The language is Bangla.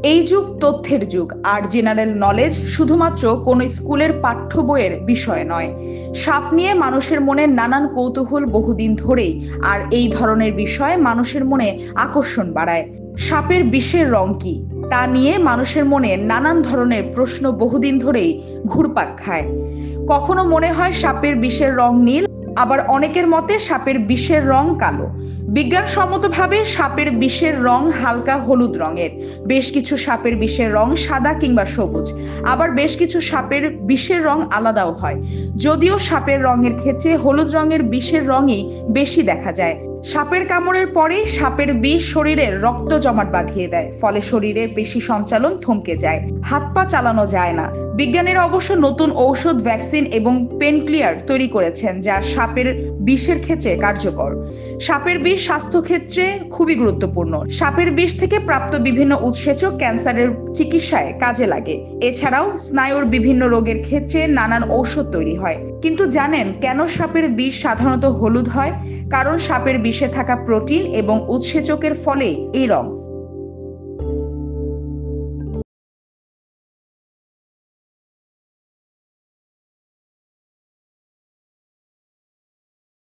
এই যুগ তথ্যের যুগ, আর জেনারেল নলেজ শুধুমাত্র কোনো স্কুলের পাঠ্য বইয়ের বিষয় নয়। সাপ নিয়ে মানুষের মনে নানান কৌতূহল বহুদিন ধরেই, আর এই ধরনের বিষয় মানুষের মনে আকর্ষণ বাড়ায়। সাপের বিষের রং কি, তা নিয়ে মানুষের মনে নানান ধরনের প্রশ্ন বহুদিন ধরেই ঘুরপাক খায়। কখনো মনে হয় সাপের বিষের রং নীল, আবার অনেকের মতে সাপের বিষের রং কালো। বিজ্ঞানসম্মতভাবে সাপের বিষের রং হালকা হলুদ রঙের। বেশ কিছু সাপের বিষের রং সাদা কিংবা সবুজ। আবার বেশ কিছু সাপের বিষের রং আলাদাও হয়। যদিও সাপের রঙের ক্ষেত্রে হলুদ রঙের বিষের রঙই বেশি দেখা যায়। সাপের কামড়ের পরেই সাপের বিষ শরীরের রক্ত জমাট বাঁধিয়ে দেয়, ফলে শরীরের পেশি সঞ্চালন থমকে যায়, হাত পা চালানো যায় না। বিজ্ঞানীরা অবশ্য নতুন ঔষধ, ভ্যাকসিন এবং পেনক্লিয়ার তৈরি করেছেন, যা সাপের বিষের ক্ষেত্রে কার্যকর। সাপের বিষ স্বাস্থ্য ক্ষেত্রে খুবই গুরুত্বপূর্ণ। সাপের বিষ থেকে প্রাপ্ত বিভিন্ন উৎসেচক ক্যান্সারের চিকিৎসায় কাজে লাগে। এছাড়াও স্নায়ুর বিভিন্ন রোগের ক্ষেত্রে নানান ঔষধ তৈরি হয়। কিন্তু জানেন কেন সাপের বিষ সাধারণত হলুদ হয়? কারণ সাপের বিষে থাকা প্রোটিন এবং উৎসেচকের ফলে এই রং।